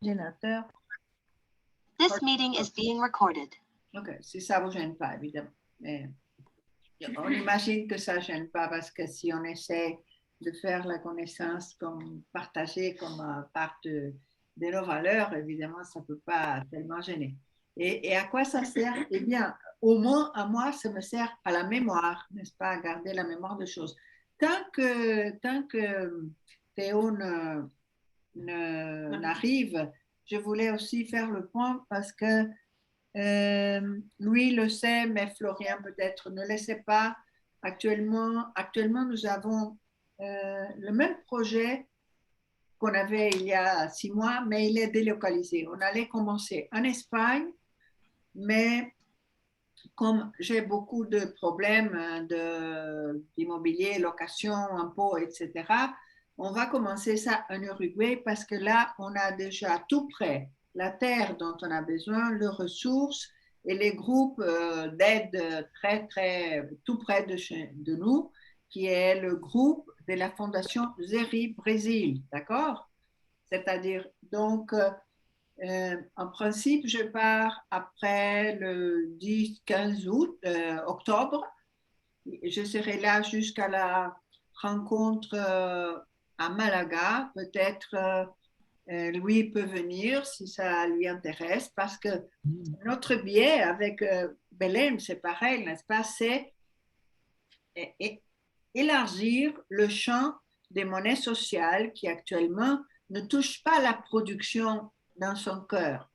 ordinateur. This meeting is being recorded. Ok, si ça ne vous gêne pas, évidemment. Mais on imagine que ça ne gêne pas parce que si on essaie de faire la connaissance comme partagée comme part de nos valeurs, évidemment, ça ne peut pas tellement gêner. Et à quoi ça sert? Eh bien, au moins, à moi, ça me sert à la mémoire, n'est-ce pas, à garder la mémoire des choses. Tant que Théo n'arrive, je voulais aussi faire le point parce que lui le sait, mais Florian peut-être ne le sait pas. Actuellement, nous avons le même projet qu'on avait il y a 6 mois, mais il est délocalisé. On allait commencer en Espagne, mais comme j'ai beaucoup de problèmes d'immobilier, location, impôts, etc., on va commencer ça en Uruguay parce que là, on a déjà tout près la terre dont on a besoin, les ressources et les groupes d'aide très tout près de nous, qui est le groupe de la Fondation Zeri Brésil, d'accord? C'est-à-dire, donc, en principe, je pars après le 10-15 octobre. Je serai là jusqu'à la rencontre à Malaga. Peut-être lui peut venir si ça lui intéresse, parce que notre biais avec Belém, c'est pareil, n'est-ce pas? C'est élargir le champ des monnaies sociales qui actuellement ne touchent pas la production dans son cœur.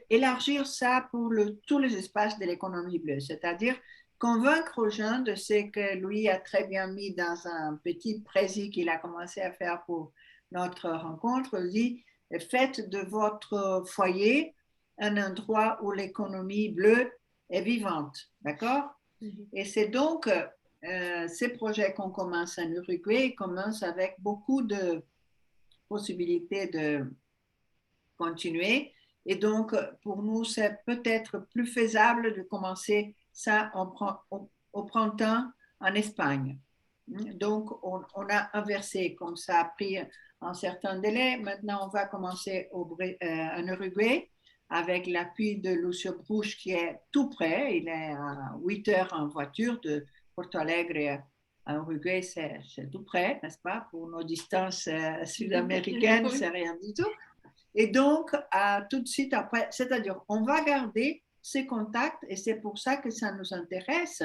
Élargir ça pour tous les espaces de l'économie bleue, c'est-à-dire convaincre aux gens de ce que lui a très bien mis dans un petit précis qu'il a commencé à faire pour notre rencontre. Il dit, faites de votre foyer un endroit où l'économie bleue est vivante, d'accord? Et c'est donc ces projets qu'on commence en Uruguay commencent avec beaucoup de possibilités de continuer. Et donc, pour nous, c'est peut-être plus faisable de commencer ça au printemps en Espagne. Donc, on a inversé, comme ça a pris un certain délai. Maintenant, on va commencer en Uruguay avec l'appui de Lucio Bruch qui est tout près. Il est à 8 heures en voiture de Porto Alegre à Uruguay, c'est tout près, n'est-ce pas? Pour nos distances sud-américaines, c'est rien du tout. Et donc, tout de suite après, c'est-à-dire, on va garder ces contacts et c'est pour ça que ça nous intéresse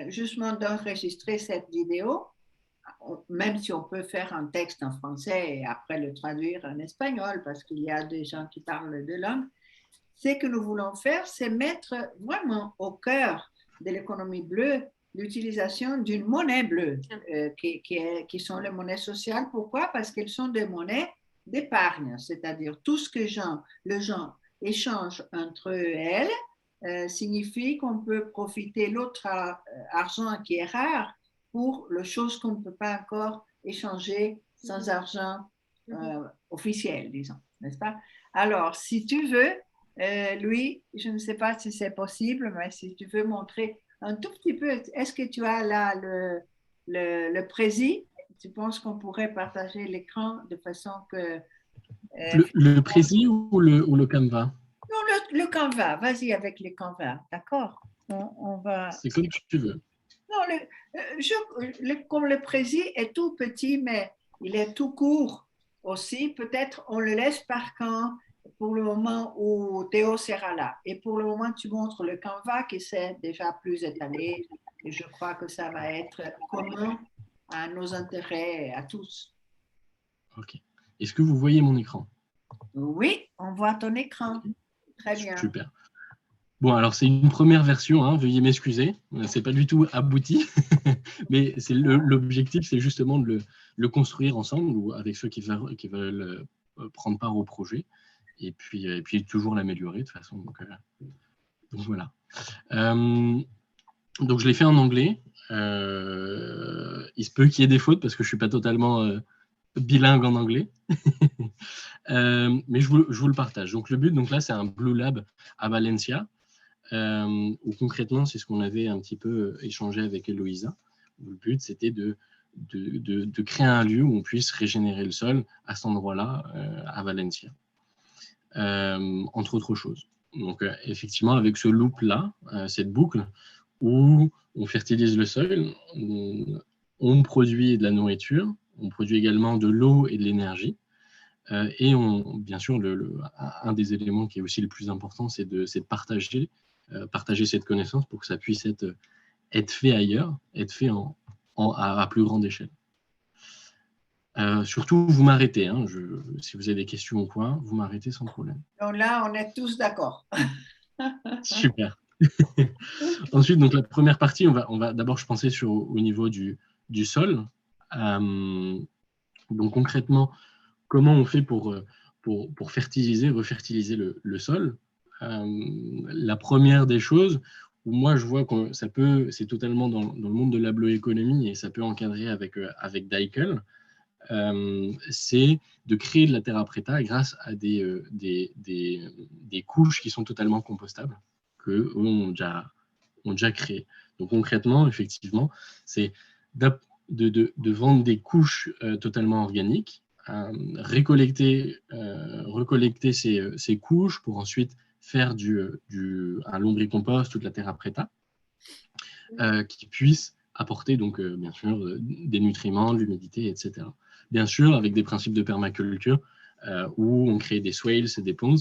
justement d'enregistrer cette vidéo, même si on peut faire un texte en français et après le traduire en espagnol parce qu'il y a des gens qui parlent les deux langues. Ce que nous voulons faire, c'est mettre vraiment au cœur de l'économie bleue l'utilisation d'une monnaie bleue, qui sont les monnaies sociales. Pourquoi? Parce qu'elles sont des monnaies d'épargne, c'est-à-dire tout ce que les gens échangent entre elles signifie qu'on peut profiter l'autre argent qui est rare pour les choses qu'on ne peut pas encore échanger sans argent officiel, disons, n'est-ce pas? Alors, si tu veux, Louis, je ne sais pas si c'est possible, mais si tu veux montrer un tout petit peu, est-ce que tu as là le précis? Tu penses qu'on pourrait partager l'écran de façon que... le précis ou le Canva? Non, le Canva. Vas-y avec le Canva, d'accord? On va... C'est comme tu veux. Non, comme le précis est tout petit, mais il est tout court aussi, peut-être on le laisse par camp pour le moment où Théo sera là. Et pour le moment, tu montres le Canva qui s'est déjà plus étalé. Et je crois que ça va être commun à nos intérêts, à tous. Ok. Est-ce que vous voyez mon écran? Oui, on voit ton écran. Très bien. Super. Bon, alors c'est une première version, hein, veuillez m'excuser, c'est pas du tout abouti, mais l'objectif, c'est justement de le construire ensemble ou avec ceux qui veulent prendre part au projet, et puis toujours l'améliorer de toute façon. Donc voilà. Donc je l'ai fait en anglais. Il se peut qu'il y ait des fautes parce que je suis pas totalement bilingue en anglais. Mais je vous le partage. Donc le but, donc là, c'est un Blue Lab à Valencia. Où concrètement, c'est ce qu'on avait un petit peu échangé avec Eloïsa. Le but, c'était de de créer un lieu où on puisse régénérer le sol à cet endroit-là, à Valencia, entre autres choses. Donc, effectivement, avec ce loop-là, cette boucle, où on fertilise le sol, on produit de la nourriture, on produit également de l'eau et de l'énergie, et bien sûr, un des éléments qui est aussi le plus important, c'est de partager cette connaissance pour que ça puisse être fait ailleurs, être fait à plus grande échelle. Surtout, vous m'arrêtez. Hein, si vous avez des questions ou quoi, vous m'arrêtez sans problème. Donc là, on est tous d'accord. Super. Ensuite, donc la première partie, on va d'abord, je pensais au niveau du sol. Donc concrètement, comment on fait pour fertiliser, refertiliser le sol? La première des choses, où moi je vois que c'est totalement dans le monde de l'agroéconomie et ça peut encadrer avec Daikel, c'est de créer de la terra preta grâce à des couches qui sont totalement compostables, qu'eux ont déjà créées. Donc concrètement, effectivement, c'est de vendre des couches totalement organiques, recollecter ces couches pour ensuite faire un lombricompost ou de la terra preta qui puisse apporter donc bien sûr des nutriments, de l'humidité, etc. Bien sûr, avec des principes de permaculture où on crée des swales et des ponds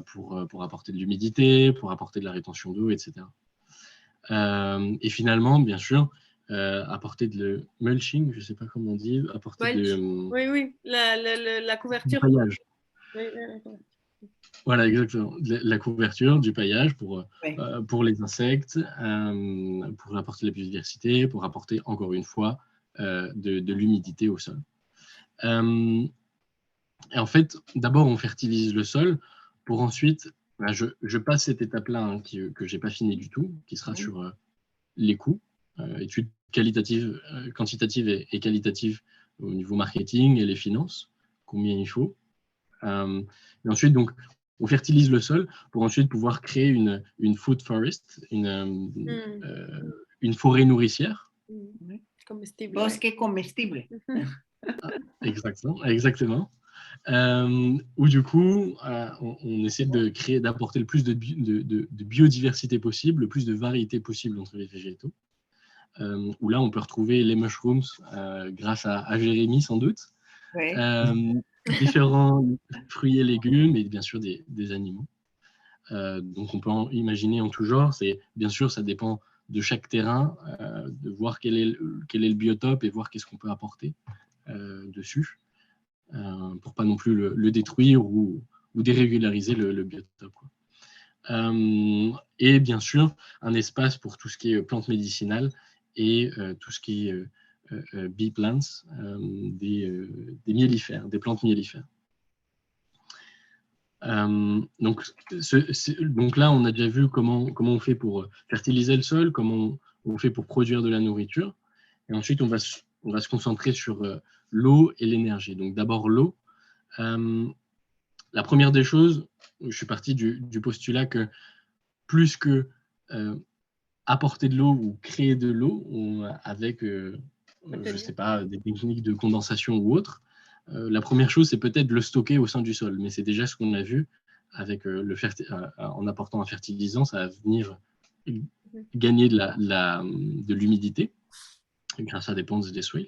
pour apporter de l'humidité, pour apporter de la rétention d'eau, etc. Et finalement, bien sûr, apporter de mulching, je ne sais pas comment on dit, apporter oui, la couverture. Du paillage. Oui. Voilà, exactement. La couverture, du paillage pour les insectes, pour apporter de la biodiversité, pour apporter, encore une fois, de l'humidité au sol. Et en fait, d'abord, on fertilise le sol pour ensuite, je passe cette étape-là hein, que je n'ai pas fini du tout, qui sera sur les coûts, études quantitatives et qualitatives au niveau marketing et les finances, combien il faut. Et ensuite, donc, on fertilise le sol pour ensuite pouvoir créer une food forest, une forêt nourricière. Comestible. Bosque comestible. Exactement. Où du coup, on essaie d'apporter le plus de biodiversité possible, le plus de variété possible entre les végétaux. Où là, on peut retrouver les mushrooms grâce à Jérémy, sans doute. Oui. Différents fruits et légumes et bien sûr des animaux. Donc on peut imaginer en tout genre. Bien sûr, ça dépend de chaque terrain, de voir quel est le biotope et voir qu'est-ce qu'on peut apporter dessus pour pas non plus le détruire ou dérégulariser le biotope. Quoi. Et bien sûr, un espace pour tout ce qui est plantes médicinales et tout ce qui est bee plants, des miellifères, des plantes miellifères. Donc là, on a déjà vu comment on fait pour fertiliser le sol, comment on fait pour produire de la nourriture. Et ensuite, on va se concentrer sur l'eau et l'énergie. Donc d'abord l'eau. La première des choses, je suis parti du postulat que plus que apporter de l'eau ou créer de l'eau avec, je ne sais pas, des techniques de condensation ou autres, la première chose, c'est peut-être de le stocker au sein du sol. Mais c'est déjà ce qu'on a vu avec en apportant un fertilisant, ça va venir gagner de l'humidité grâce à des ponds et des swales.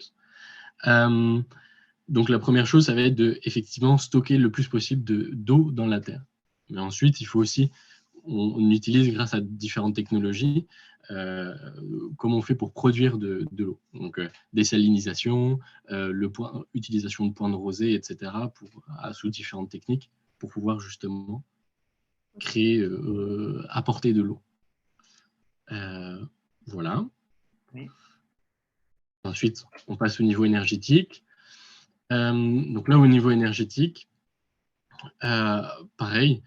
Donc la première chose, ça va être de effectivement stocker le plus possible d'eau dans la terre. Mais ensuite, il faut aussi, on utilise grâce à différentes technologies, comment on fait pour produire de l'eau. Donc désalinisation, utilisation de points de rosée, etc. Sous différentes techniques pour pouvoir justement créer, apporter de l'eau. Voilà. Oui. Ensuite, on passe au niveau énergétique. Donc là, au niveau énergétique, pareil,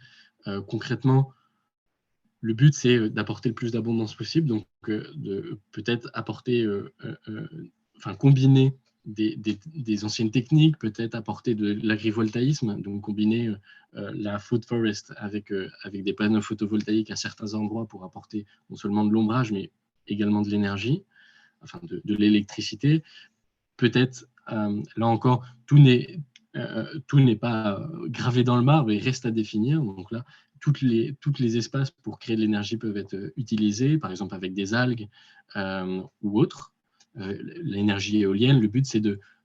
concrètement, le but, c'est d'apporter le plus d'abondance possible, donc de peut-être apporter, combiner des anciennes techniques, peut-être apporter de l'agrivoltaïsme, donc combiner la food forest avec des panneaux photovoltaïques à certains endroits pour apporter non seulement de l'ombrage, mais également de l'énergie, enfin de l'électricité, peut-être, là encore, tout n'est pas gravé dans le marbre et reste à définir. Donc là, toutes les espaces pour créer de l'énergie peuvent être utilisés, par exemple avec des algues ou autres. L'énergie éolienne, le but, c'est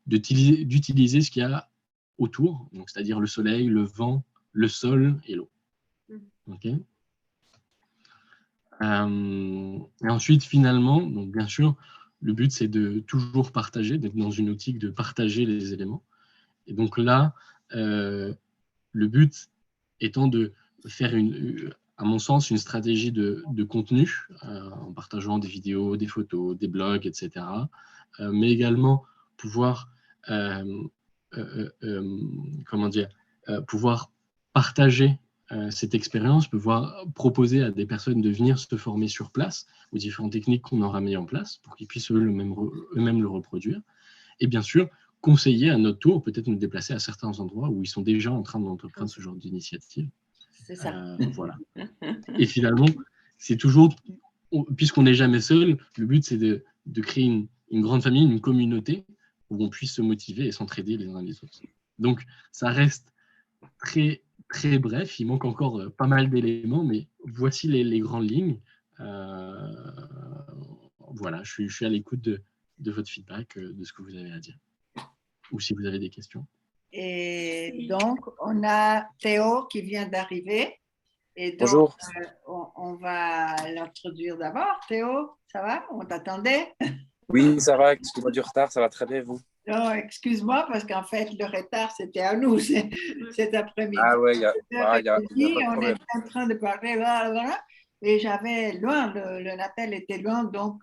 d'utiliser ce qu'il y a autour, donc c'est-à-dire le soleil, le vent, le sol et l'eau. Okay. Et ensuite, finalement, donc bien sûr, le but, c'est de toujours partager, d'être dans une optique de partager les éléments. Et donc là, le but étant de faire, à mon sens, une stratégie de contenu, en partageant des vidéos, des photos, des blogs, etc. Mais également pouvoir, comment dire, pouvoir partager cette expérience, pouvoir proposer à des personnes de venir se former sur place aux différentes techniques qu'on aura mis en place pour qu'ils puissent eux-mêmes le reproduire. Et bien sûr, conseiller à notre tour, peut-être nous déplacer à certains endroits où ils sont déjà en train d'entreprendre ce genre d'initiative. C'est ça. Voilà. Et finalement, c'est toujours, puisqu'on n'est jamais seul, le but, c'est de créer une grande famille, une communauté où on puisse se motiver et s'entraider les uns les autres. Donc, ça reste très, très bref. Il manque encore pas mal d'éléments, mais voici les grandes lignes. Voilà, je suis à l'écoute de votre feedback, de ce que vous avez à dire. Ou si vous avez des questions. Et donc, on a Théo qui vient d'arriver. Et donc, Bonjour. On va l'introduire d'abord. Théo, ça va? On t'attendait? Oui, ça va. Excusez-moi du retard. Ça va très bien, vous? Non, excuse-moi, parce qu'en fait, le retard, c'était à nous cet après-midi. Ah ouais, il n'y a pas de On problème. était en train de parler, là, et j'avais loin, l'appel était loin, donc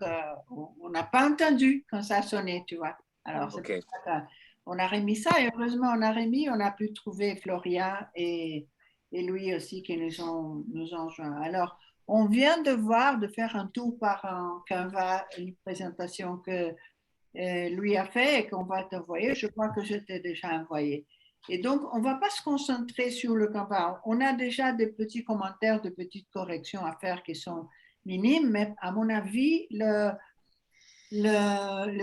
on n'a pas entendu quand ça sonnait, tu vois. Alors, c'est Ok. pour ça qu'on a remis ça, et heureusement, on a pu trouver Florian et lui aussi qui nous ont joints. Alors, on vient de faire un tour par un Canva, une présentation que lui a fait et qu'on va t'envoyer. Je crois que je t'ai déjà envoyé. Et donc, on ne va pas se concentrer sur le Canva. On a déjà des petits commentaires, de petites corrections à faire qui sont minimes, mais à mon avis, le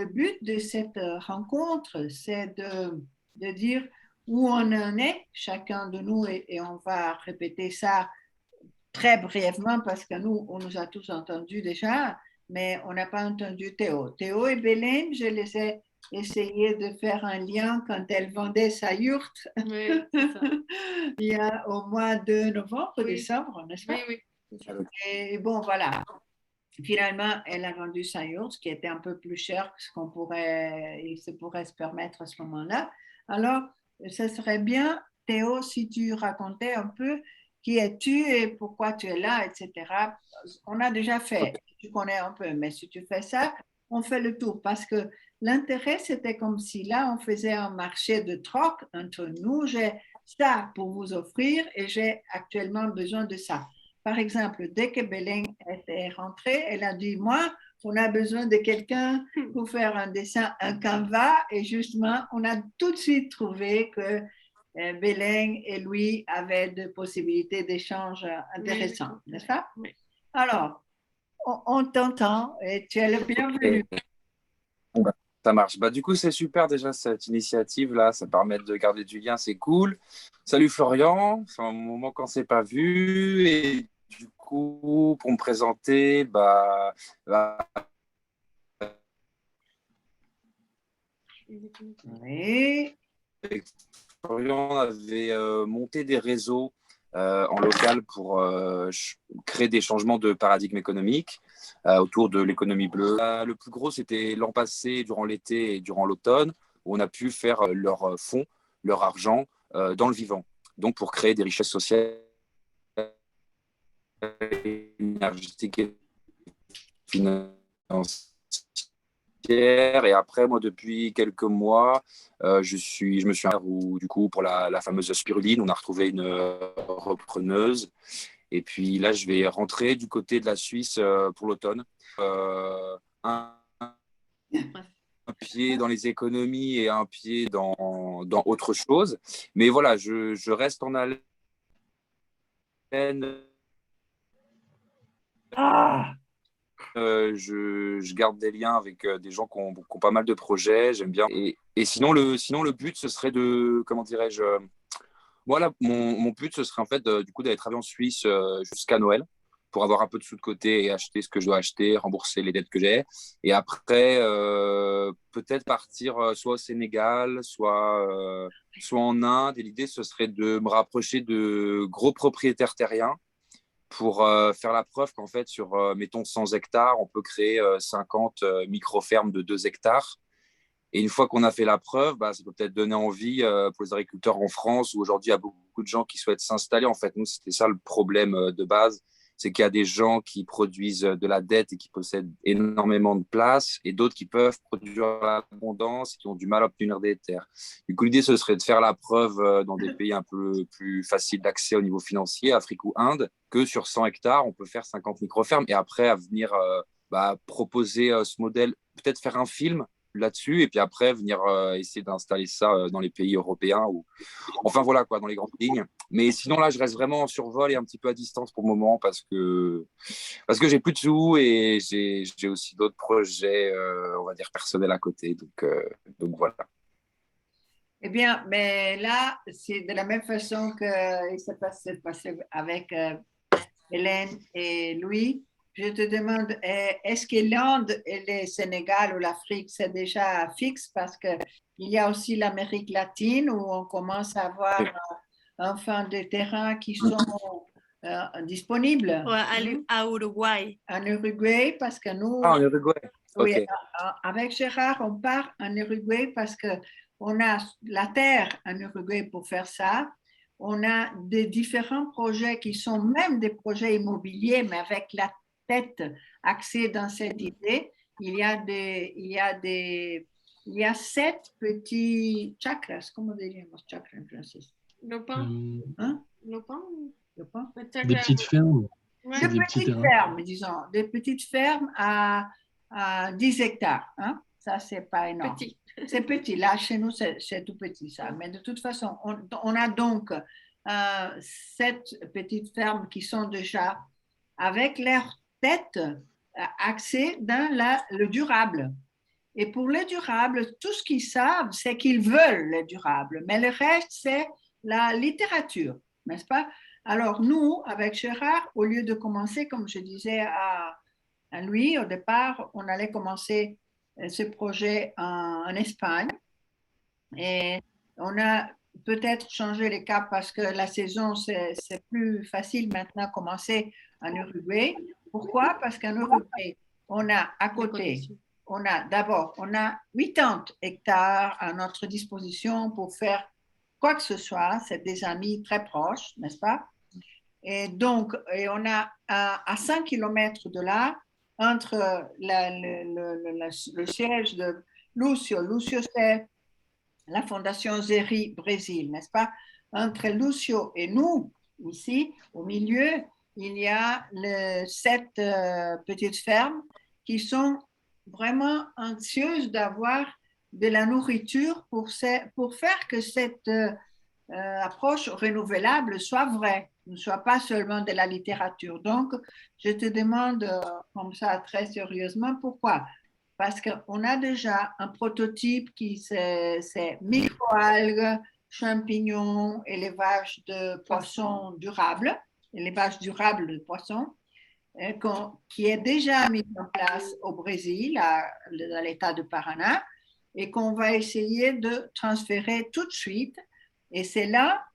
but de cette rencontre, c'est de dire où on en est, chacun de nous, et on va répéter ça très brièvement parce que nous, on nous a tous entendus déjà, mais on n'a pas entendu Théo. Théo et Bélène, je les ai essayé de faire un lien quand elle vendait sa yourte. Oui, c'est ça. Il y a au mois de novembre, Oui. décembre, n'est-ce pas? Oui, c'est ça. Et bon, voilà. Finalement, elle a vendu sa yourte, qui était un peu plus cher que ce il se pourrait se permettre à ce moment-là. Alors, ça serait bien, Théo, si tu racontais un peu qui es-tu et pourquoi tu es là, etc. On a déjà fait, tu connais un peu, mais si tu fais ça, on fait le tour parce que l'intérêt, c'était comme si là, on faisait un marché de troc entre nous. J'ai ça pour vous offrir et j'ai actuellement besoin de ça. Par exemple, dès que Belén était rentrée, elle a dit, moi, on a besoin de quelqu'un pour faire un dessin, un Canva. Et justement, on a tout de suite trouvé que Belén et lui avaient des possibilités d'échange intéressantes, Oui. n'est-ce pas? Oui. Alors, on t'entend et tu es le bienvenu. Ça marche. Du coup, c'est super déjà cette initiative-là. Ça permet de garder du lien. C'est cool. Salut Florian. C'est un moment qu'on ne s'est pas vu. Et du coup, pour me présenter, Oui. Florian avait monté des réseaux en local pour créer des changements de paradigme économique autour de l'économie bleue. Le plus gros, c'était l'an passé, durant l'été et durant l'automne, où on a pu faire leur fonds, leur argent dans le vivant. Donc, pour créer des richesses sociales, énergétiques et financières. Et après, moi, depuis quelques mois, je me suis où, du coup, pour la fameuse spiruline, on a retrouvé une repreneuse. Et puis là, je vais rentrer du côté de la Suisse pour l'automne. Un pied dans les économies et un pied dans autre chose. Mais voilà, je reste en haleine. Ah, je garde des liens avec des gens qui ont pas mal de projets. J'aime bien. Et sinon, le but, ce serait de, comment dirais-je, voilà, mon but, ce serait en fait du coup d'aller travailler en Suisse jusqu'à Noël pour avoir un peu de sous de côté et acheter ce que je dois acheter, rembourser les dettes que j'ai. Et après, peut-être partir soit au Sénégal, soit en Inde. Et l'idée, ce serait de me rapprocher de gros propriétaires terriens pour faire la preuve qu'en fait, sur, mettons, 100 hectares, on peut créer 50 micro-fermes de 2 hectares. Et une fois qu'on a fait la preuve, ça peut peut-être donner envie pour les agriculteurs en France, où aujourd'hui, il y a beaucoup de gens qui souhaitent s'installer. En fait, nous, c'était ça le problème de base, c'est qu'il y a des gens qui produisent de la dette et qui possèdent énormément de place, et d'autres qui peuvent produire l'abondance et qui ont du mal à obtenir des terres. Du coup, l'idée, ce serait de faire la preuve dans des pays un peu plus faciles d'accès au niveau financier, Afrique ou Inde, que sur 100 hectares, on peut faire 50 micro-fermes, et après, à venir proposer ce modèle, peut-être faire un film là-dessus, et puis après venir essayer d'installer ça dans les pays européens ou enfin voilà quoi, dans les grandes lignes. Mais sinon là je reste vraiment en survol et un petit peu à distance pour le moment parce que j'ai plus de sous et j'ai aussi d'autres projets on va dire personnels à côté, donc voilà. Eh bien, mais là, c'est de la même façon que s'est passé avec Hélène et Louis. Je te demande, est-ce que l'Inde et le Sénégal ou l'Afrique, c'est déjà fixe parce qu'il y a aussi l'Amérique latine où on commence à avoir enfin des terrains qui sont disponibles. Ouais, à Uruguay. En Uruguay, parce que nous, en Uruguay. Oui, Okay. Avec Gérard, on part en Uruguay parce qu'on a la terre en Uruguay pour faire ça. On a des différents projets qui sont même des projets immobiliers, mais avec la tête axée dans cette idée. Il y a 7 petits chakras. Comment diríamos chakras en français? Hein? Des petites fermes. Ouais. Des petites fermes, disons. Des petites fermes à 10 hectares. Hein? Ça, c'est pas énorme. Petit. C'est petit. Là, chez nous, c'est tout petit, ça. Mais de toute façon, on a donc 7 petites fermes qui sont déjà avec leur tête axée dans le durable. Et pour le durable, tout ce qu'ils savent, c'est qu'ils veulent le durable. Mais le reste, c'est la littérature, n'est-ce pas? Alors, nous, avec Gérard, au lieu de commencer, comme je disais à Louis, au départ, on allait commencer ce projet en Espagne. Et on a peut-être changé les caps parce que la saison, c'est plus facile maintenant commencer en Uruguay. Pourquoi? Parce qu'en Uruguay, on a à côté, on a 80 hectares à notre disposition pour faire quoi que ce soit. C'est des amis très proches, n'est-ce pas? Et donc, on a à 5 km de là, entre le siège de Lucio. Lucio, c'est la Fondation Zeri Brésil, n'est-ce pas? Entre Lucio et nous, ici, au milieu, il y a 7 petites fermes qui sont vraiment anxieuses d'avoir de la nourriture pour faire que cette approche renouvelable soit vraie, ne soit pas seulement de la littérature. Donc, je te demande comme ça très sérieusement pourquoi. Parce qu'on a déjà un prototype qui c'est microalgues, champignons, élevage de poissons durables, élevage durable de poissons, qui est déjà mis en place au Brésil, dans l'État de Paraná, et qu'on va essayer de transférer tout de suite. Et c'est là,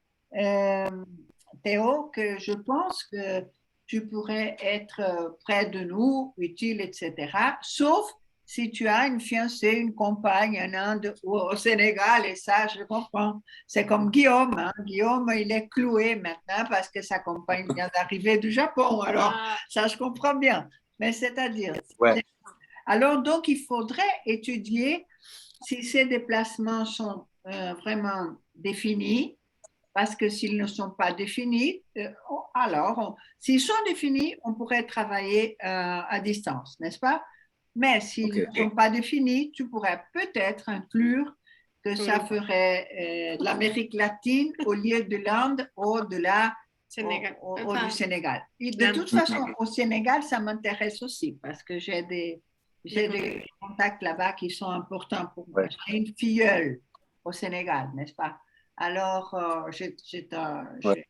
Théo, que je pense que tu pourrais être près de nous, utile, etc. Sauf si tu as une fiancée, une compagne en Inde ou au Sénégal, et ça, je comprends. C'est comme Guillaume. Hein? Guillaume, il est cloué maintenant parce que sa compagne vient d'arriver du Japon. Alors, ça, je comprends bien. Mais c'est-à-dire... Ouais. Alors, donc, il faudrait étudier si ces déplacements sont vraiment définis, parce que s'ils ne sont pas définis, alors, s'ils sont définis, on pourrait travailler à distance, n'est-ce pas? Mais s'ils ne sont pas définis, tu pourrais peut-être inclure que ça ferait de l'Amérique latine au lieu de l'Inde ou de la Sénégal. au du Sénégal. Et de Bien. toute façon, au Sénégal, ça m'intéresse aussi parce que j'ai des contacts là-bas qui sont importants pour moi. Ouais. J'ai une filleule au Sénégal, n'est-ce pas? Alors, Ouais.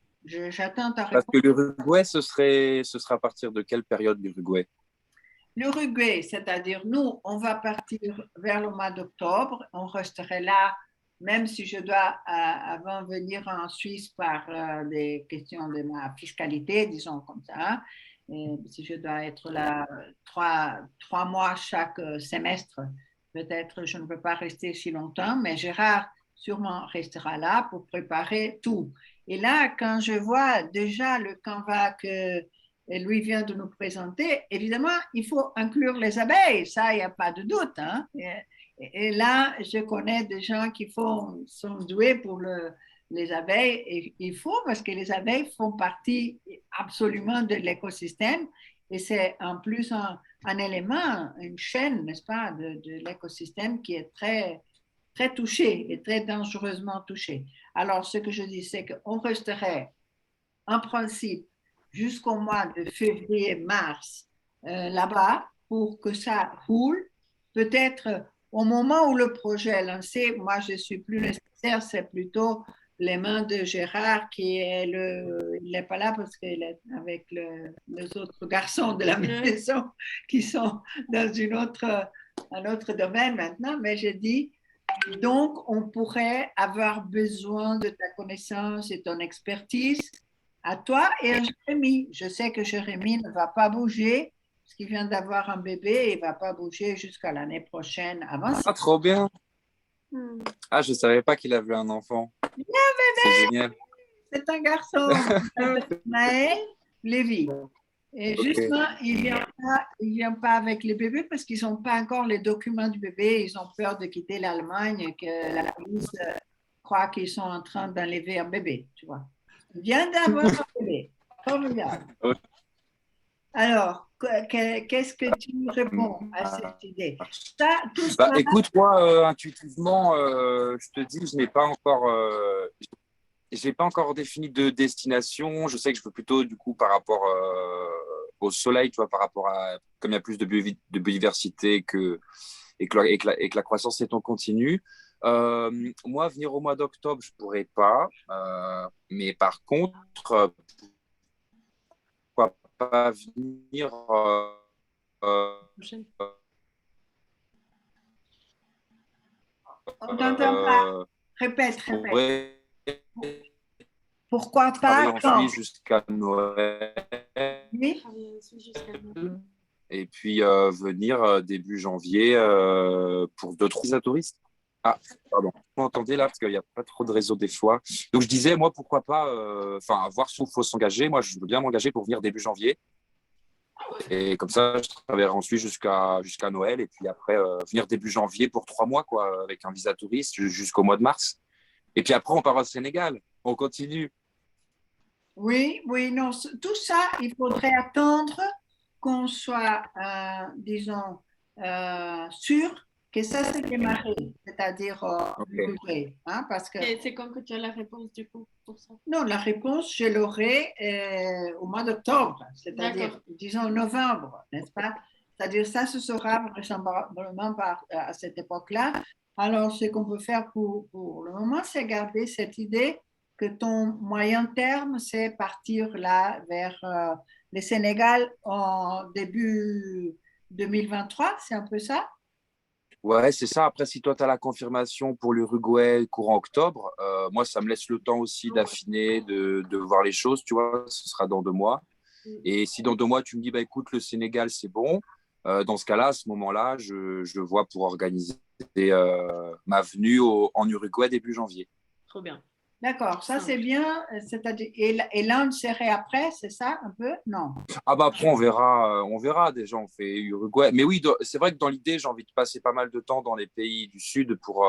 j'attends ta Parce réponse. que l'Uruguay, ce sera à partir de quelle période l'Uruguay? L'Uruguay, c'est-à-dire nous, on va partir vers le mois d'octobre. On resterait là, même si je dois avant venir en Suisse par des questions de ma fiscalité, disons comme ça. Et si je dois être là 3 mois chaque semestre, peut-être je ne peux pas rester si longtemps, mais Gérard sûrement restera là pour préparer tout. Et là, quand je vois déjà le Canva que lui vient de nous présenter, évidemment, il faut inclure les abeilles, ça, il n'y a pas de doute. Hein? Et là, je connais des gens qui sont doués pour les abeilles, et il faut, parce que les abeilles font partie absolument de l'écosystème, et c'est en plus un élément, une chaîne, n'est-ce pas, de l'écosystème qui est très, très touché et très dangereusement touché. Alors, ce que je dis, c'est qu'on resterait en principe jusqu'au mois de février-mars là-bas pour que ça roule. Peut-être au moment où le projet est lancé, moi je suis plus nécessaire, c'est plutôt les mains de Gérard qui est il n'est pas là parce qu'il est avec les autres garçons de la maison qui sont dans un autre domaine maintenant, mais je dis donc on pourrait avoir besoin de ta connaissance et ton expertise à toi et à Jérémy. Je sais que Jérémy ne va pas bouger parce qu'il vient d'avoir un bébé et il ne va pas bouger jusqu'à l'année prochaine. Avant, Ah, trop bien. Ah, je ne savais pas qu'il avait un enfant. C'est génial. c'est un garçon, Naël Lévy. Et justement, il ne vient pas avec les bébés parce qu'ils n'ont pas encore les documents du bébé. Ils ont peur de quitter l'Allemagne et que la police croit qu'ils sont en train d'enlever un bébé, tu vois. Il vient d'avoir un bébé. Formidable. Alors, qu'est-ce que tu réponds à cette idée? Écoute, moi, intuitivement, je te dis, je n'ai pas encore défini de destination. Je sais que je veux plutôt, du coup, par rapport au soleil, tu vois, par rapport à, comme il y a plus de biodiversité et que la croissance est en continu. Moi, venir au mois d'octobre, je pourrais pas. Mais par contre, pourquoi pas venir on t'entend pas. Répète. Pourquoi pas en Suisse jusqu'à Noël. Oui. Et puis venir début janvier pour 2-3 touristes. Ah, pardon. Vous m'entendez là parce qu'il n'y a pas trop de réseau des fois. Donc je disais, moi, pourquoi pas voir si il faut s'engager. Moi, je veux bien m'engager pour venir début janvier. Et comme ça, je travaillerai ensuite jusqu'à Noël. Et puis après, venir début janvier pour 3 mois, quoi, avec un visa touriste jusqu'au mois de mars. Et puis après, on part au Sénégal. On continue. Oui, non. Tout ça, il faudrait attendre qu'on soit, disons, sûr que ça s'est démarré, c'est-à-dire l'Uruguay. Hein, parce que... Et c'est quand que tu as la réponse du coup pour ça? Non, la réponse, je l'aurai au mois d'octobre, c'est-à-dire, disons, novembre, n'est-ce pas? C'est-à-dire, ça se sera vraisemblablement à cette époque-là. Alors, ce qu'on peut faire pour le moment, c'est garder cette idée que ton moyen terme, c'est partir là vers le Sénégal en début 2023, c'est un peu ça? Ouais, c'est ça. Après, si toi, tu as la confirmation pour l'Uruguay courant octobre, moi, ça me laisse le temps aussi d'affiner, de voir les choses, tu vois, ce sera dans 2 mois. Et si dans 2 mois, tu me dis, bah, écoute, le Sénégal, c'est bon, dans ce cas-là, à ce moment-là, je vois pour organiser ma venue en Uruguay début janvier. Trop bien. D'accord, ça c'est bien. C'est-à-dire, et l'Inde serait après, c'est ça un peu? Non. Ah bah après on verra déjà, on fait Uruguay. Mais oui, c'est vrai que dans l'idée, j'ai envie de passer pas mal de temps dans les pays du Sud pour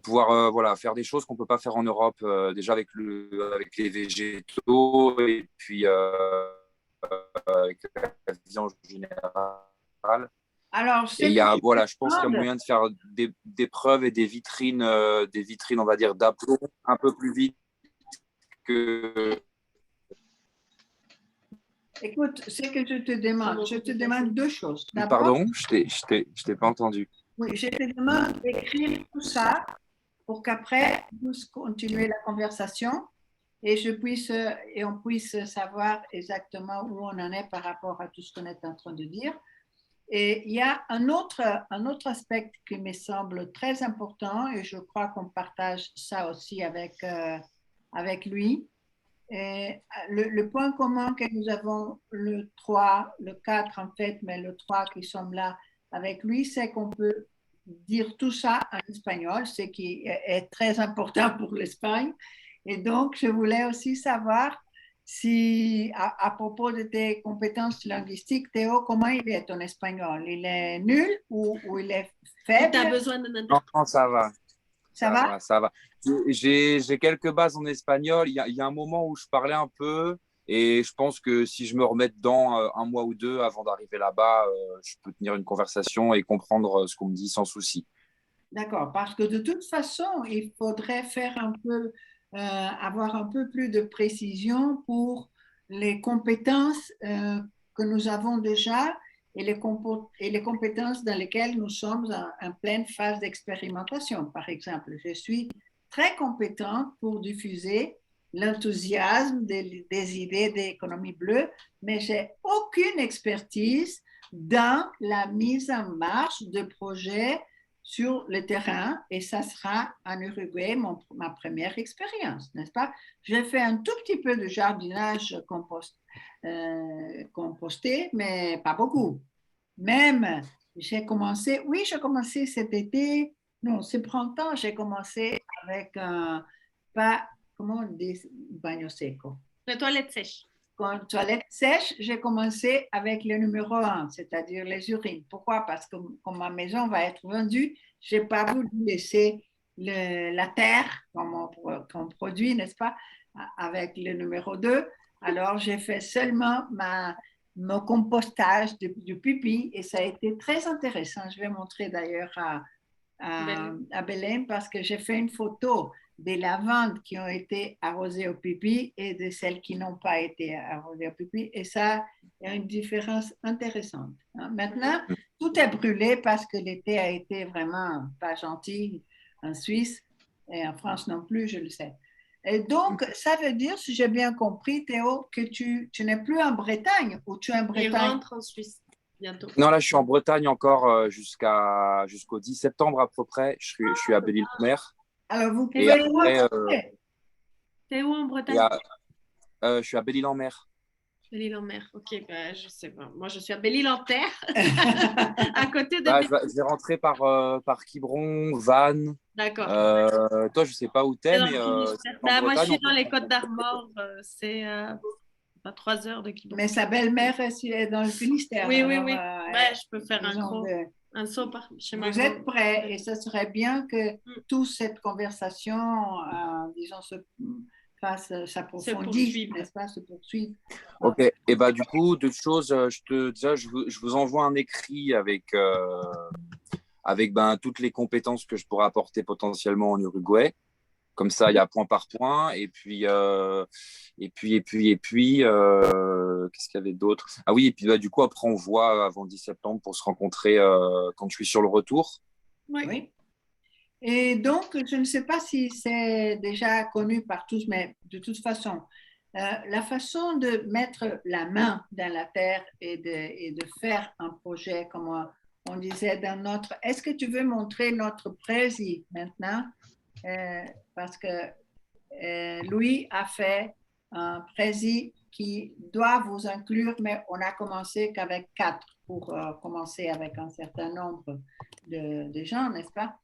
pouvoir faire des choses qu'on ne peut pas faire en Europe, déjà avec les végétaux et puis avec la vie en général. Alors, et je pense qu'il y a moyen de faire des preuves et des vitrines, on va dire, d'aplomb un peu plus vite que écoute, ce que je te demande deux choses. D'abord, Pardon, je t'ai pas entendu. oui, je te demande d'écrire tout ça pour qu'après, nous continuer la conversation et on puisse savoir exactement où on en est par rapport à tout ce qu'on est en train de dire. Et il y a un autre aspect qui me semble très important et je crois qu'on partage ça aussi avec lui. Et le point commun que nous avons, le 3, le 4 en fait, mais le 3 qui sommes là avec lui, c'est qu'on peut dire tout ça en espagnol, ce qui est très important pour l'Espagne. Et donc, je voulais aussi savoir si, à propos de tes compétences linguistiques, Théo, comment il est en espagnol? Il est nul ou il est faible? Tu as besoin d'un Non, interprète. non, ça va. Ça va? Ça va. J'ai quelques bases en espagnol. Il y a un moment où je parlais un peu et je pense que si je me remets dedans un mois ou deux avant d'arriver là-bas, je peux tenir une conversation et comprendre ce qu'on me dit sans souci. D'accord, parce que de toute façon, il faudrait faire avoir un peu plus de précision pour les compétences que nous avons déjà et les compétences dans lesquelles nous sommes en pleine phase d'expérimentation. Par exemple, je suis très compétente pour diffuser l'enthousiasme des idées d'économie bleue, mais j'ai aucune expertise dans la mise en marche de projets sur le terrain et ça sera en Uruguay ma première expérience, n'est-ce pas? J'ai fait un tout petit peu de jardinage composté, mais pas beaucoup. Même, j'ai commencé cet été, non, ce printemps, j'ai commencé avec comment on dit, bagno seco. La toilette sèche. Quand toilette sèche, j'ai commencé avec le numéro 1, c'est-à-dire les urines. Pourquoi? Parce que comme ma maison va être vendue, je n'ai pas voulu laisser la terre qu'on produit, n'est-ce pas, avec le numéro 2. Alors, j'ai fait seulement mon compostage du pipi et ça a été très intéressant. Je vais montrer d'ailleurs à Belém parce que j'ai fait une photo des lavandes qui ont été arrosées au pipi et de celles qui n'ont pas été arrosées au pipi. Et ça, il y a une différence intéressante. Maintenant, tout est brûlé parce que l'été a été vraiment pas gentil en Suisse et en France non plus, je le sais. Et donc, ça veut dire, si j'ai bien compris, Théo, que tu n'es plus en Bretagne ou tu es en Bretagne? Il rentre en Suisse bientôt. Non, là, je suis en Bretagne encore jusqu'au 10 septembre à peu près. Je suis à Belle-Île-en-Mer. Alors, vous Et pouvez après, T'es où en Bretagne? je suis à Belle-Île-en-Mer. Belle-Île-en-Mer, ok, bah, je sais pas. Moi, je suis à Belle-Île-en-Terre, à côté de Je vais rentrer par Quiberon, Vannes. D'accord. Toi, je sais pas où t'es, mais moi, je suis dans les Côtes d'Armor. C'est à 3 heures de Quiberon. Mais sa belle-mère est dans le Finistère. Oui, alors, oui. Ouais, je peux faire un saut chez ma Vous êtes prêts et ce serait bien que toute cette conversation, disons, s'approfondisse, n'est-ce pas, se poursuive. Ok, et bah du coup, deux choses. Je vous envoie un écrit avec toutes les compétences que je pourrais apporter potentiellement en Uruguay. Comme ça, il y a point par point. Et puis, qu'est-ce qu'il y avait d'autre? Ah oui, et puis du coup, après, on voit avant 10 septembre pour se rencontrer quand je suis sur le retour. Oui. Et donc, je ne sais pas si c'est déjà connu par tous, mais de toute façon, la façon de mettre la main dans la terre et de faire un projet, comme on disait dans notre... Est-ce que tu veux montrer notre prési maintenant? Parce que Louis a fait un prési qui doit vous inclure, mais on a commencé qu'avec 4 pour commencer avec un certain nombre de gens, n'est-ce pas?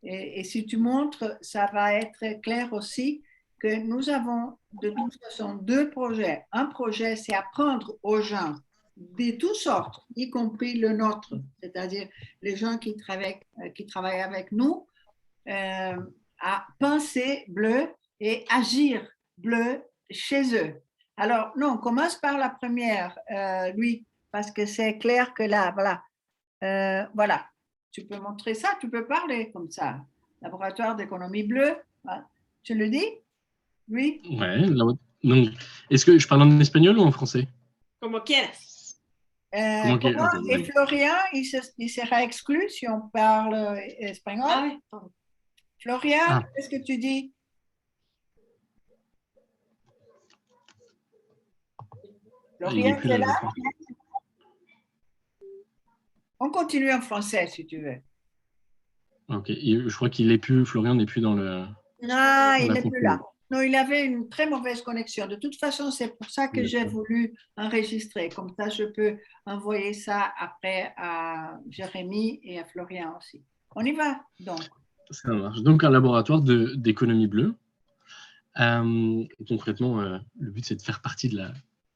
Et si tu montres, ça va être clair aussi que nous avons de toute façon 2 projets. Un projet, c'est apprendre aux gens de toutes sortes, y compris le nôtre, c'est-à-dire les gens qui travaillent avec nous, à penser bleu et agir bleu chez eux. Alors, non, on commence par la première, Louis, parce que c'est clair que là, voilà. Voilà. Tu peux montrer ça, tu peux parler comme ça. Laboratoire d'économie bleue, tu le dis? Oui. Ouais, donc, est-ce que je parle en espagnol ou en français? Como quieras. Comment- ok, et oui. Florian, il sera exclu si on parle espagnol. Ah oui, pardon. Florian, Ah. qu'est-ce que tu dis? Il n'est Florian, plus c'est là, là? je crois. On continue en français si tu veux. Ok, je crois qu'il n'est plus, Florian n'est plus dans le. Non, il la n'est plus conférence. là. Non, il avait une très mauvaise connexion. De toute façon, c'est pour ça que j'ai D'accord. voulu enregistrer. Comme ça, je peux envoyer ça après à Jérémy et à Florian aussi. On y va donc. Ça marche. Donc, un laboratoire d'économie bleue. Concrètement, le but, c'est de faire partie de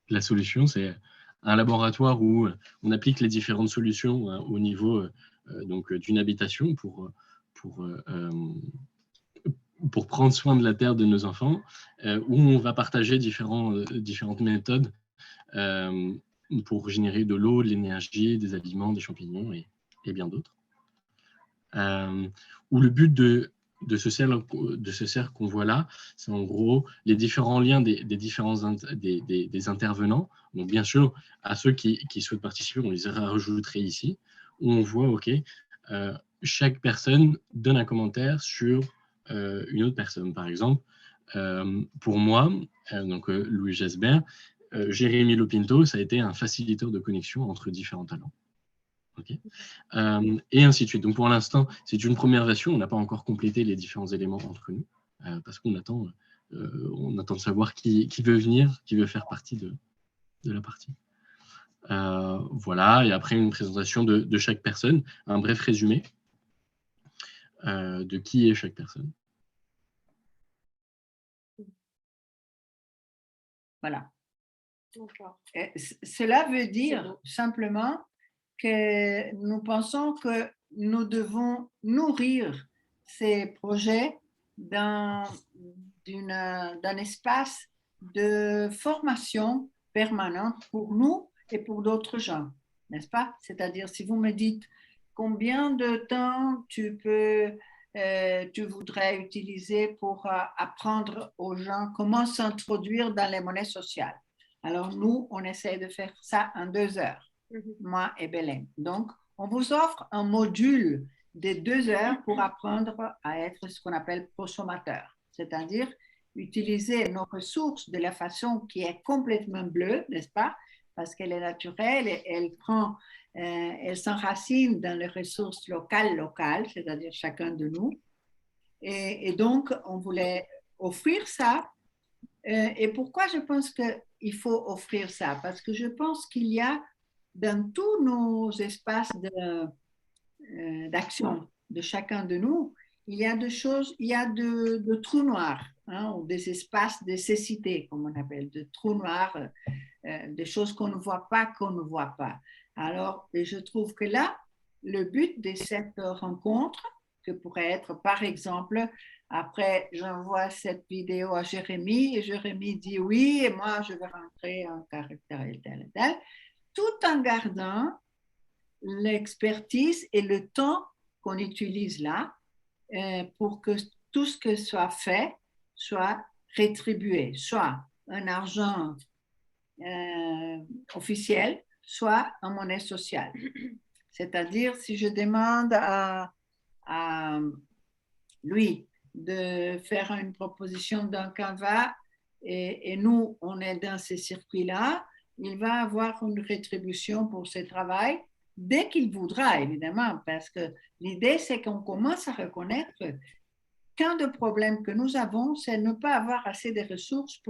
la solution. C'est un laboratoire où on applique les différentes solutions au niveau donc, d'une habitation pour prendre soin de la terre de nos enfants, où on va partager différentes méthodes pour générer de l'eau, de l'énergie, des aliments, des champignons et bien d'autres. Où le but de ce cercle qu'on voit là, c'est en gros les différents liens des intervenants. Donc bien sûr, à ceux qui souhaitent participer, on les rajouterait ici, où on voit, OK, chaque personne donne un commentaire sur une autre personne. Par exemple, pour moi, donc Louis Gesbert, Jérémy Lopinto, ça a été un facilitateur de connexion entre différents talents. Okay. Et ainsi de suite. Donc pour l'instant, c'est une première version. On n'a pas encore complété les différents éléments entre nous parce qu'on attend de savoir qui veut venir, qui veut faire partie de la partie. Voilà. Et après une présentation de chaque personne, un bref résumé de qui est chaque personne. Voilà. D'accord. Cela veut dire simplement que nous pensons que nous devons nourrir ces projets d'un espace de formation permanente pour nous et pour d'autres gens, n'est-ce pas? C'est-à-dire, si vous me dites combien de temps tu voudrais utiliser pour apprendre aux gens comment s'introduire dans les monnaies sociales. Alors, nous, on essaie de faire ça en 2 heures. Moi et Belén. Donc, on vous offre un module de 2 heures pour apprendre à être ce qu'on appelle consommateur, c'est-à-dire utiliser nos ressources de la façon qui est complètement bleue, n'est-ce pas? Parce qu'elle est naturelle et elle s'enracine dans les ressources locales, c'est-à-dire chacun de nous. Et donc, on voulait offrir ça. Et pourquoi je pense qu'il faut offrir ça? Parce que je pense qu'il y a dans tous nos espaces d'action de chacun de nous, il y a de trous noirs, ou des espaces de cécité, comme on appelle, de trous noirs, des choses qu'on ne voit pas. Alors, je trouve que là, le but de cette rencontre, que pourrait être, par exemple, après, j'envoie cette vidéo à Jérémy, et Jérémy dit oui, et moi, je vais rentrer en caractère tel, tout en gardant l'expertise et le temps qu'on utilise là pour que tout ce que soit fait soit rétribué, soit un argent officiel, soit en monnaie sociale. C'est-à-dire, si je demande à lui de faire une proposition d'un Canva et nous, on est dans ces circuits-là, il va avoir une rétribution pour ce travail dès qu'il voudra, évidemment, parce que l'idée, c'est qu'on commence à reconnaître qu'un des problèmes que nous avons, c'est ne pas avoir assez de ressources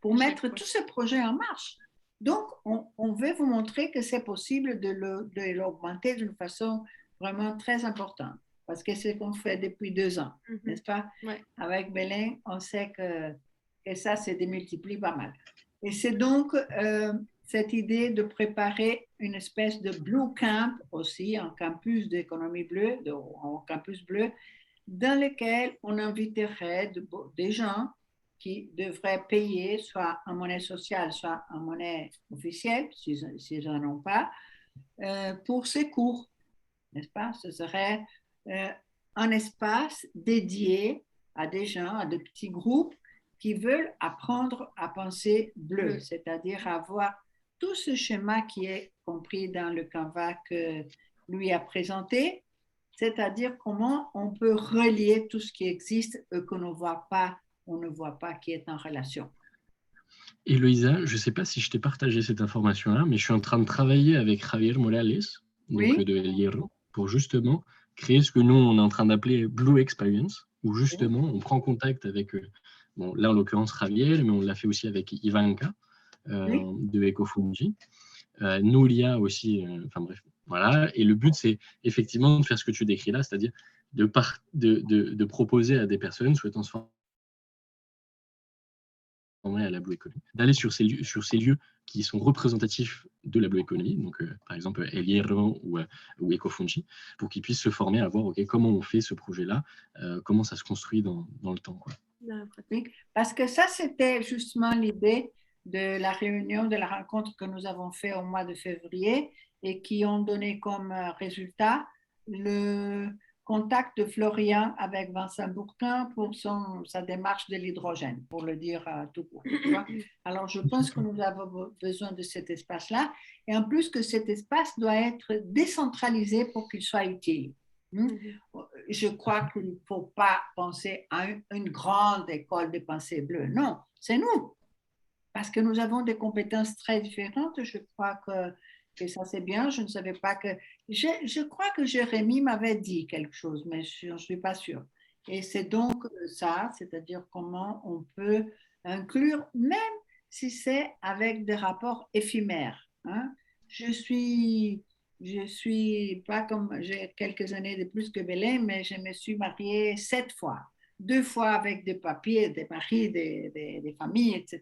pour mettre tous ces projets en marche. Donc, on veut vous montrer que c'est possible de l'augmenter d'une façon vraiment très importante, parce que c'est ce qu'on fait depuis 2 ans, n'est-ce pas? Ouais. Avec Belén, on sait que ça se démultiplie pas mal. Et c'est donc cette idée de préparer une espèce de Blue Camp aussi, un campus d'économie bleue, un campus bleu, dans lequel on inviterait des gens qui devraient payer soit en monnaie sociale, soit en monnaie officielle, s'ils n'en ont pas, pour ces cours, n'est-ce pas? Ce serait un espace dédié à des gens, à des petits groupes qui veulent apprendre à penser bleu, c'est-à-dire avoir tout ce schéma qui est compris dans le Canva que lui a présenté, c'est-à-dire comment on peut relier tout ce qui existe et qu'on ne voit pas, on ne voit pas qui est en relation. Eloïsa, je ne sais pas si je t'ai partagé cette information-là, mais je suis en train de travailler avec Javier Morales, donc Oui. de El Hierro, pour justement créer ce que nous, on est en train d'appeler Blue Experience, où justement, on prend contact avec, bon, là en l'occurrence Javier, mais on l'a fait aussi avec Ivanka de Ecofungi. Noulia aussi, enfin bref, voilà. Et le but, c'est effectivement de faire ce que tu décris là, c'est-à-dire de proposer à des personnes souhaitant se former à la Blue Economy, d'aller sur ces lieux qui sont représentatifs de la Blue Economy, donc par exemple El Hierro ou Ecofungi, pour qu'ils puissent se former à voir comment on fait ce projet-là, comment ça se construit dans le temps, quoi. Parce que ça, c'était justement l'idée de la réunion, de la rencontre que nous avons fait au mois de février et qui ont donné comme résultat le contact de Florian avec Vincent Bourquin pour sa démarche de l'hydrogène, pour le dire tout court. Alors, je pense que nous avons besoin de cet espace-là et en plus que cet espace doit être décentralisé pour qu'il soit utile. Je crois qu'il ne faut pas penser à une grande école de pensée bleue. Non, c'est nous. Parce que nous avons des compétences très différentes. Je crois que ça, c'est bien. Je ne savais pas que... Je crois que Jérémy m'avait dit quelque chose, mais je ne suis pas sûre. Et c'est donc ça, c'est-à-dire comment on peut inclure, même si c'est avec des rapports éphémères. Hein. Je suis pas comme... J'ai quelques années de plus que Belén, mais je me suis mariée 7 fois. 2 fois avec des papiers, des maris, des familles, etc.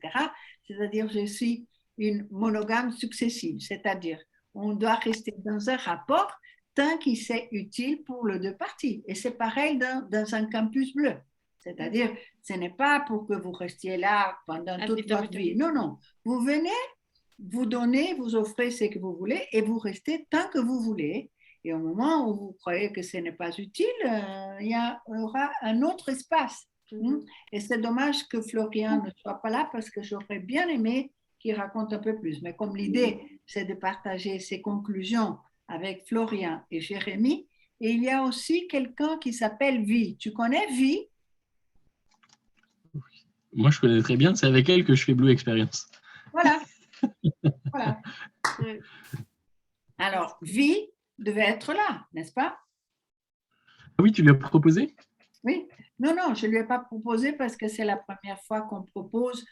C'est-à-dire, je suis une monogame successive, c'est-à-dire, on doit rester dans un rapport tant qu'il c'est utile pour les deux parties. Et c'est pareil dans un campus bleu. C'est-à-dire, ce n'est pas pour que vous restiez là pendant toute votre vie. Non, non. Vous venez, vous donnez, vous offrez ce que vous voulez et vous restez tant que vous voulez. Et au moment où vous croyez que ce n'est pas utile, il y aura un autre espace. Et c'est dommage que Florian ne soit pas là parce que j'aurais bien aimé qu'il raconte un peu plus. Mais comme l'idée, c'est de partager ses conclusions avec Florian et Jérémy, et il y a aussi quelqu'un qui s'appelle Vi. Tu connais Vi? Moi, je connais très bien. C'est avec elle que je fais Blue Experience. Voilà. Voilà. Alors, Vi devait être là, n'est-ce pas? Ah oui, tu lui as proposé? Oui. Non, non, je ne lui ai pas proposé parce que c'est la première fois qu'on propose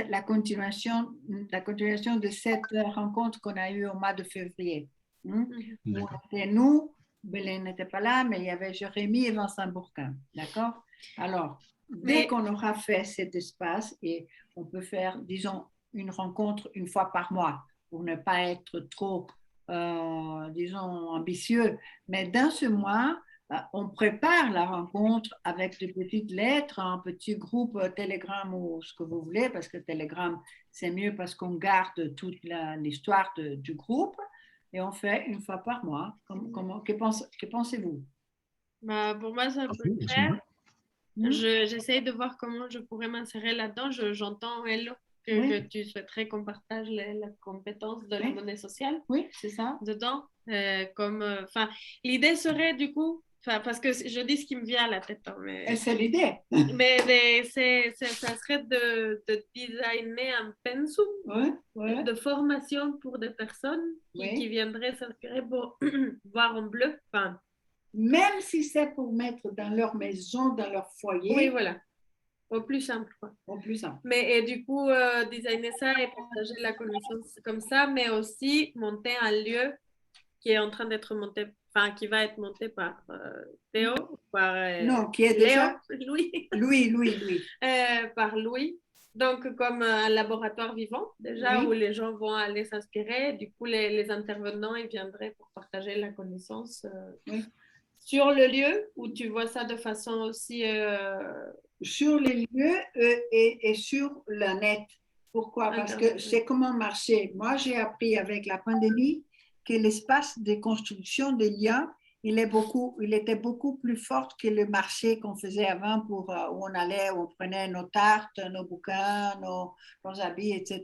la continuation de cette rencontre qu'on a eue au mois de février. Et nous, Belén n'était pas là, mais il y avait Jérémy et Vincent Bourquin. D'accord? Alors, dès qu'on aura fait cet espace, et on peut faire, disons, une rencontre une fois par mois pour ne pas être trop, disons, ambitieux, mais dans ce mois, on prépare la rencontre avec des petites lettres, un petit groupe Telegram ou ce que vous voulez, parce que Telegram, c'est mieux parce qu'on garde toute l'histoire du groupe et on fait une fois par mois. Que pensez-vous? Pour moi, ça peut le faire. J'essaie de voir comment je pourrais m'insérer là-dedans. J'entends, Hello, que tu souhaiterais qu'on partage la compétence de la monnaie sociale. Oui, c'est ça. Dedans. L'idée serait du coup, parce que je dis ce qui me vient à la tête. Hein, c'est l'idée. Mais ça serait de designer un pensum de formation pour des personnes qui viendraient s'inspirer pour voir en bleu. Enfin, même si c'est pour mettre dans leur maison, dans leur foyer. Oui, voilà. Au plus simple, quoi. Au plus simple. Mais du coup, designer ça et partager la connaissance comme ça, mais aussi monter un lieu qui est en train d'être monté, qui va être monté par Théo, par non, qui est déjà Louis. Par Louis. Donc, comme un laboratoire vivant, déjà, où les gens vont aller s'inspirer. Du coup, les intervenants, ils viendraient pour partager la connaissance sur le lieu, où tu vois ça de façon aussi... Sur les lieux et sur le net. Pourquoi? Parce que c'est comment marcher. Moi, j'ai appris avec la pandémie que l'espace de construction des liens il était beaucoup plus fort que le marché qu'on faisait avant où on allait, où on prenait nos tartes, nos bouquins, nos habits, etc.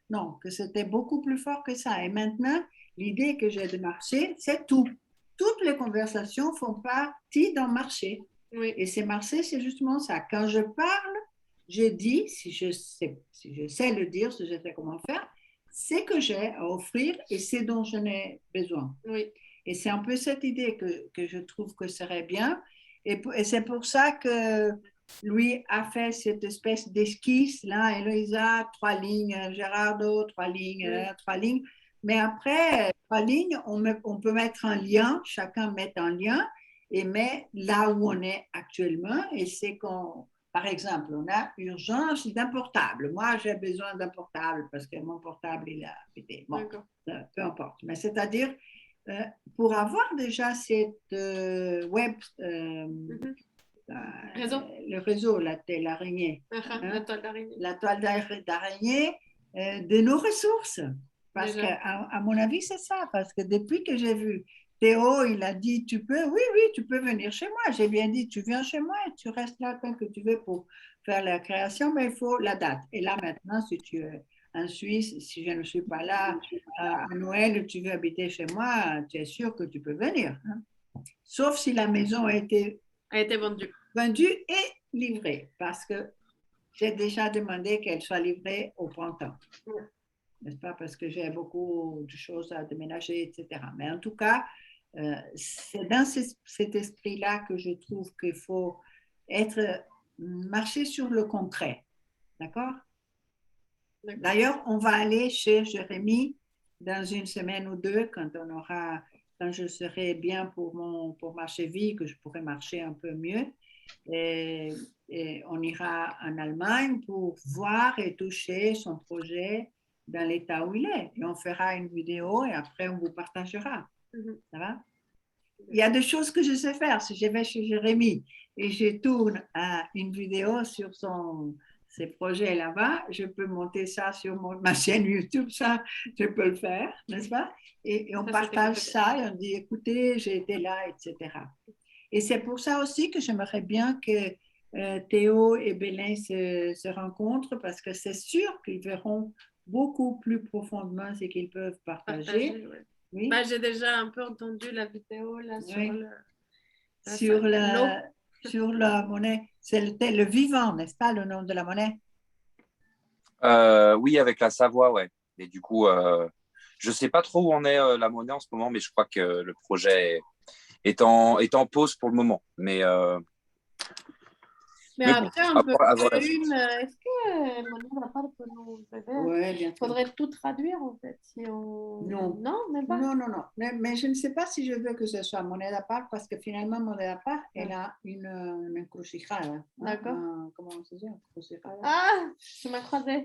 Non, que c'était beaucoup plus fort que ça. Et maintenant, l'idée que j'ai de marché, c'est tout. Toutes les conversations font partie d'un marché. Oui. Et ces marchés, c'est justement ça. Quand je parle, je dis, si je sais le dire, si je sais comment faire, c'est que j'ai à offrir et c'est dont je n'ai besoin. Oui. Et c'est un peu cette idée que je trouve que serait bien. Et c'est pour ça que lui a fait cette espèce d'esquisse, là, Eloïsa, 3 lignes, Gérardo, 3 lignes, Oui. 3 lignes. Mais après, 3 lignes, on peut mettre un lien, chacun met un lien et met là où on est actuellement. Et c'est qu'on, par exemple, on a urgence d'un portable. Moi, j'ai besoin d'un portable parce que mon portable, il a pété. Bon, peu importe. Mais c'est-à-dire, pour avoir déjà cette web, réseau. le réseau, l'araignée, La toile d'araignée, la toile d'araignée de nos ressources. Parce qu'à à mon avis, c'est ça. Parce que depuis que j'ai vu Théo, il a dit, tu peux venir chez moi. J'ai bien dit, tu viens chez moi et tu restes là tant que tu veux pour faire la création, mais il faut la date. Et là, maintenant, si tu es en Suisse, si je ne suis pas là à Noël, tu veux habiter chez moi, tu es sûr que tu peux venir. Hein? Sauf si la maison a été vendue et livrée, parce que j'ai déjà demandé qu'elle soit livrée au printemps. N'est-ce pas? Parce que j'ai beaucoup de choses à déménager, etc. Mais en tout cas, c'est dans cet esprit-là que je trouve qu'il faut marcher sur le concret. D'accord? D'ailleurs, on va aller chez Jérémy dans une semaine ou deux, quand je serai bien pour ma cheville, que je pourrai marcher un peu mieux. Et on ira en Allemagne pour voir et toucher son projet dans l'état où il est. Et on fera une vidéo et après on vous partagera. Ça va? Il y a des choses que je sais faire. Si je vais chez Jérémy et je tourne une vidéo sur ses projets là-bas, je peux monter ça sur ma chaîne YouTube, ça, je peux le faire, n'est-ce pas? Et on partage ça et on dit, écoutez, j'ai été là, etc. Et c'est pour ça aussi que j'aimerais bien que Théo et Bélin se rencontrent, parce que c'est sûr qu'ils verront beaucoup plus profondément ce qu'ils peuvent partager. Ouais. Oui. J'ai déjà un peu entendu la vidéo là, sur la monnaie. C'était le vivant, n'est-ce pas, le nom de la monnaie? Oui, avec la Savoie, ouais. Et du coup, je ne sais pas trop où en est la monnaie en ce moment, mais je crois que le projet est en pause pour le moment. Mais après, on peut faire une. Est-ce que Manuel Bonaparte peut nous aider? Oui, bien sûr. Il faudrait tout traduire, en fait. Si on... Non, même pas. Non. Mais je ne sais pas si je veux que ce soit monnaie à part, parce que finalement, monnaie à part, elle a une encrucijada. D'accord. Comment on se dit? Ah, je m'ai croisée.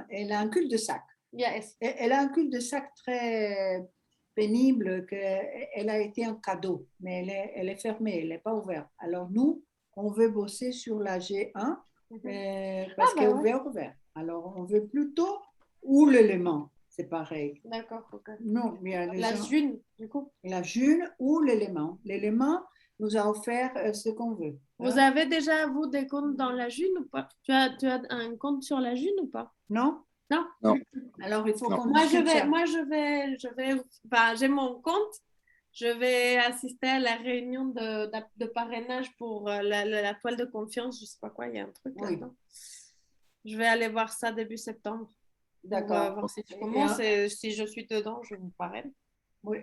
Elle a un cul-de-sac. Yes. Elle a un cul-de-sac très pénible, elle a été un cadeau, mais elle est fermée, elle n'est pas ouverte. Alors nous, on veut bosser sur la G1 parce qu'elle est ouverte. Alors on veut plutôt ou l'élément, c'est pareil. D'accord, ok. Non, mais la June, du coup. La June ou l'élément. L'élément nous a offert ce qu'on veut. Vous avez déjà, vous, des comptes dans la June ou pas? Tu as un compte sur la June ou pas? Non. Non. Alors, il faut qu'on j'ai mon compte. Je vais assister à la réunion de parrainage pour la toile de confiance. Je ne sais pas quoi, il y a un truc là-dedans. Je vais aller voir ça début septembre. D'accord. On va voir si je commence et si je suis dedans, je vous parraine. Oui.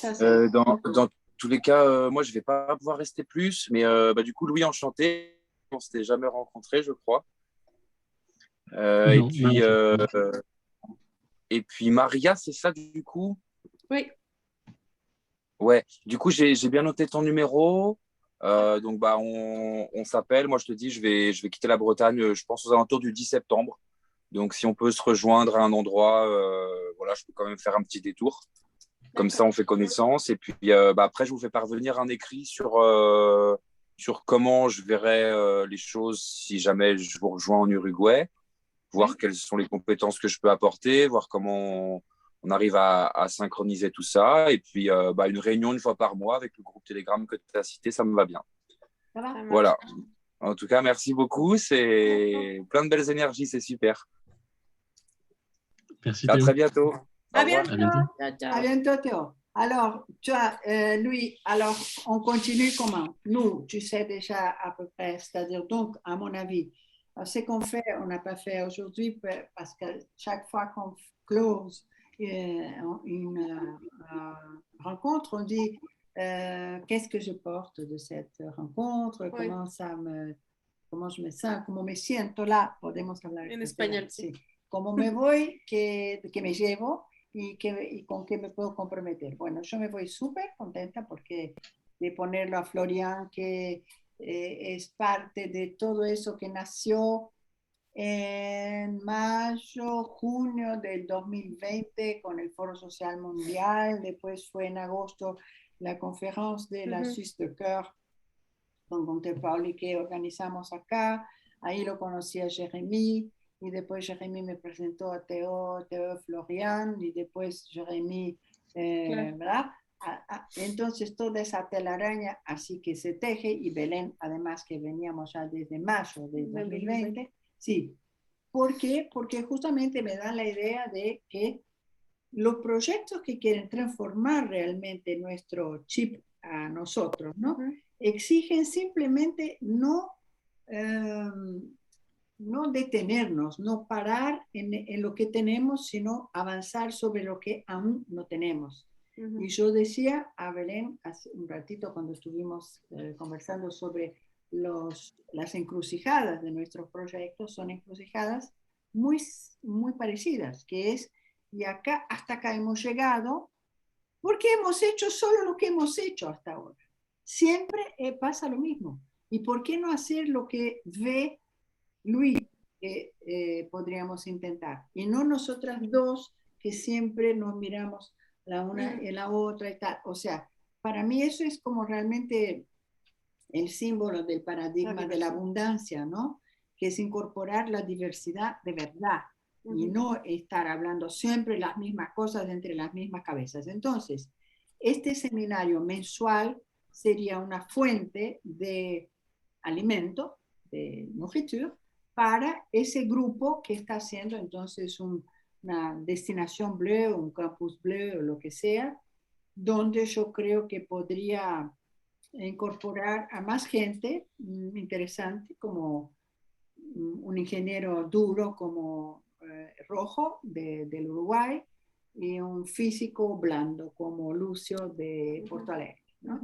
Dans tous les cas, moi, je ne vais pas pouvoir rester plus. Mais du coup, Louis, enchanté. On ne s'était jamais rencontrés, je crois. Et puis Maria, c'est ça du coup? Oui. Ouais, du coup, j'ai bien noté ton numéro. Donc, on s'appelle. Moi, je te dis, je vais quitter la Bretagne, je pense aux alentours du 10 septembre. Donc, si on peut se rejoindre à un endroit, voilà, je peux quand même faire un petit détour. Comme ça, on fait connaissance. Et puis, après, je vous fais parvenir un écrit sur comment je verrai les choses si jamais je vous rejoins en Uruguay. Voir quelles sont les compétences que je peux apporter, voir comment on arrive à synchroniser tout ça. Et puis, une réunion une fois par mois avec le groupe Telegram que tu as cité, ça me va bien. Ça va? Voilà. En tout cas, merci beaucoup. C'est plein de belles énergies, c'est super. Merci À Théo. très bientôt. Au À revoir. bientôt. À bientôt. Ciao, ciao. À bientôt, Théo. Alors, Louis, alors, on continue comment? Nous, tu sais déjà à peu près, c'est-à-dire, donc, à mon avis, ce qu'on fait, on n'a pas fait aujourd'hui parce que chaque fois qu'on close une rencontre, on dit qu'est-ce que je porte de cette rencontre, Oui. comment je me sens, comment me siento là, podemos hablar En español, sí. sí. Cómo me voy, que me llevo y con qué me puedo comprometer. Bueno, yo me voy súper contenta porque de ponerlo a Florian, que es parte de todo eso que nació en mayo, junio del 2020 con el Foro Social Mundial, después fue en agosto la conferencia de la Suisse de Cœur con Contemplauli que organizamos acá, ahí lo conocí a Jeremy, y después Jeremy me presentó a Théo Florian, y después Jeremy, Claro. ¿verdad? Entonces toda esa telaraña así que se teje, y Belén, además que veníamos ya desde mayo del 2020, sí. ¿Por qué? Porque justamente me da la idea de que los proyectos que quieren transformar realmente nuestro chip a nosotros, ¿no? Exigen simplemente no detenernos, no parar en lo que tenemos, sino avanzar sobre lo que aún no tenemos. Y yo decía a Belén hace un ratito cuando estuvimos conversando sobre las encrucijadas de nuestros proyectos, son encrucijadas muy, muy parecidas, que es, y acá, hasta acá hemos llegado, porque hemos hecho solo lo que hemos hecho hasta ahora. Siempre pasa lo mismo. ¿Y por qué no hacer lo que ve Luis que podríamos intentar? Y no nosotras dos que siempre nos miramos la una y la otra y tal. O sea, para mí eso es como realmente el símbolo del paradigma de la abundancia, ¿no? Que es incorporar la diversidad de verdad y no estar hablando siempre las mismas cosas entre las mismas cabezas. Entonces, este seminario mensual sería una fuente de alimento, de nourriture, para ese grupo que está haciendo entonces una destinación bleu, un campus bleu o lo que sea, donde yo creo que podría incorporar a más gente interesante, como un ingeniero duro como Rojo del Uruguay y un físico blando como Lucio de Porto Alegre, ¿no?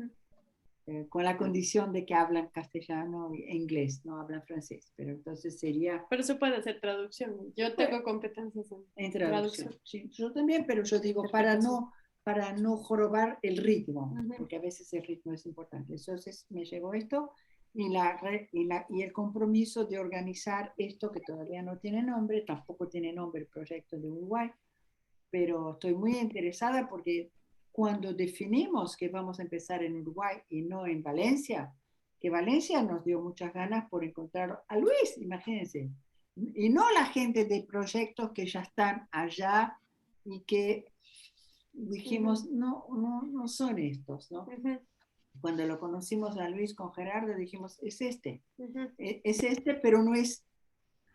Con la condición de que hablan castellano e inglés, no hablan francés, pero entonces sería... Pero eso puede hacer traducción. Yo tengo competencias en traducción. Sí, yo también, pero yo digo para no jorobar el ritmo, porque a veces el ritmo es importante. Entonces me llegó esto y el compromiso de organizar esto que todavía no tiene nombre, tampoco tiene nombre el proyecto de Uruguay, pero estoy muy interesada porque cuando definimos que vamos a empezar en Uruguay y no en Valencia, que Valencia nos dio muchas ganas por encontrar a Luis, imagínense, y no la gente de proyectos que ya están allá y que dijimos, no son estos, ¿no? Cuando lo conocimos a Luis con Gerardo, dijimos, es este, pero no es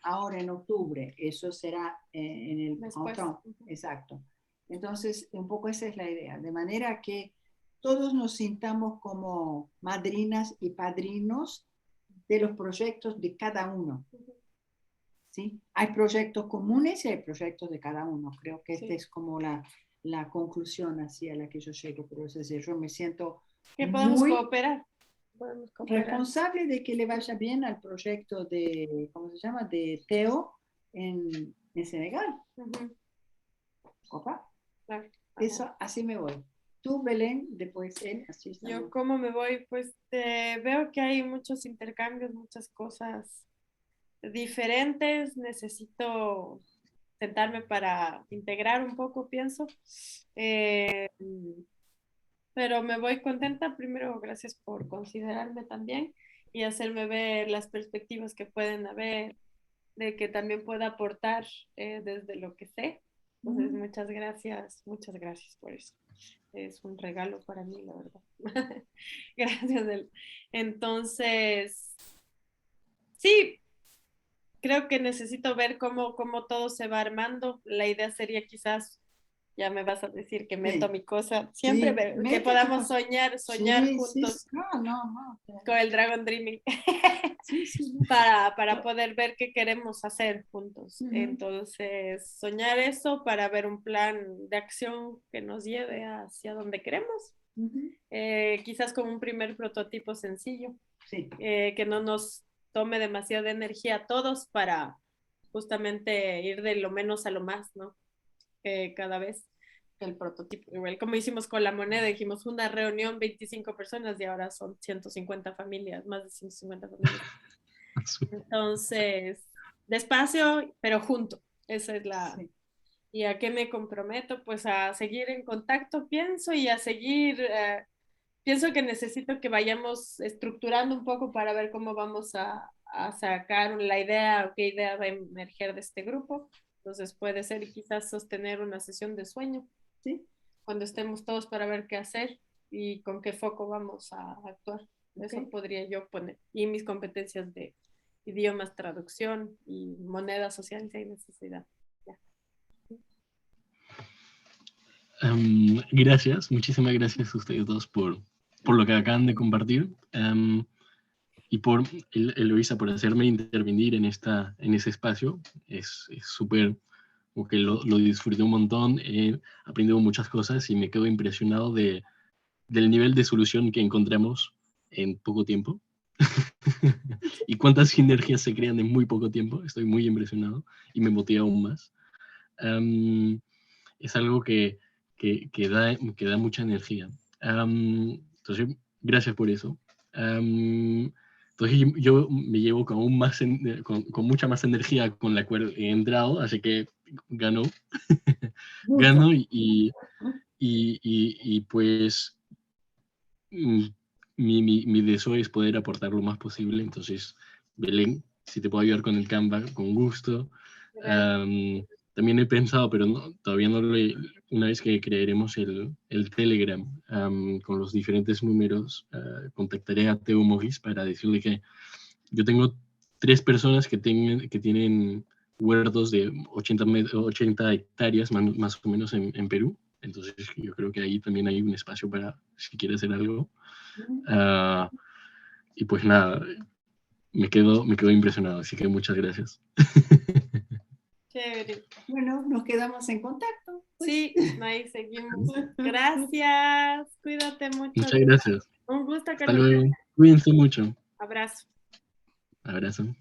ahora en octubre, eso será en el printemps, exacto. Entonces, un poco esa es la idea, de manera que todos nos sintamos como madrinas y padrinos de los proyectos de cada uno. ¿Sí? Hay proyectos comunes y hay proyectos de cada uno. Creo que esta es como la conclusión así a la que yo llego. Pero es decir, yo me siento que podemos muy cooperar. Responsable de que le vaya bien al proyecto de, ¿cómo se llama? De Teo en Senegal. ¿Opa? Claro. Eso, así me voy. Tú, Belén, después él, así está. Yo, ¿cómo me voy? Pues veo que hay muchos intercambios, muchas cosas diferentes. Necesito sentarme para integrar un poco, pienso. Pero me voy contenta. Primero, gracias por considerarme también y hacerme ver las perspectivas que pueden haber, de que también pueda aportar desde lo que sé. Entonces, muchas gracias por eso. Es un regalo para mí, la verdad. Gracias. Entonces, sí, creo que necesito ver cómo todo se va armando. La idea sería quizás, ya me vas a decir que meto mi cosa, siempre que podamos soñar juntos con el Dragon Dreaming para poder ver qué queremos hacer juntos. Entonces, soñar eso para ver un plan de acción que nos lleve hacia donde queremos. Quizás con un primer prototipo sencillo, que no nos tome demasiada energía a todos para justamente ir de lo menos a lo más, ¿no? Cada vez el prototipo, igual como hicimos con la moneda, dijimos una reunión, 25 personas y ahora son 150 familias, más de 150 familias. Entonces, despacio, pero junto, esa es la... Sí. ¿Y a qué me comprometo? Pues a seguir en contacto, pienso, y a seguir... pienso que necesito que vayamos estructurando un poco para ver cómo vamos a sacar la idea, o qué idea va a emerger de este grupo. Entonces puede ser quizás sostener una sesión de sueño, ¿sí? Cuando estemos todos para ver qué hacer y con qué foco vamos a actuar. Eso podría yo poner. Y mis competencias de idiomas, traducción y moneda social si hay necesidad. Gracias, muchísimas gracias a ustedes dos por lo que acaban de compartir, y por Eloisa, por hacerme intervenir en ese espacio. Es súper, como que lo disfruté un montón, he aprendido muchas cosas y me quedo impresionado del nivel de solución que encontramos en poco tiempo y cuántas sinergias se crean en muy poco tiempo. Estoy muy impresionado y me motiva aún más. Es algo que da mucha energía. Entonces, gracias por eso. Entonces, yo me llevo con mucha más energía con la cual he entrado, así que ganó. Gano y pues mi deseo es poder aportar lo más posible. Entonces, Belén, si te puedo ayudar con el Canva, con gusto. También he pensado, pero todavía no una vez que crearemos el Telegram con los diferentes números, contactaré a Teo Mogis para decirle que yo tengo 3 personas que tienen huertos de 80 hectáreas más o menos en Perú. Entonces yo creo que ahí también hay un espacio para si quiere hacer algo. Y pues nada, me quedo impresionado, así que muchas gracias. Chévere. Bueno, nos quedamos en contacto. Pues. Sí, ahí seguimos. Gracias, cuídate mucho. Muchas gracias. Un gusto, Hasta luego. Cuídense mucho. Abrazo. Abrazo.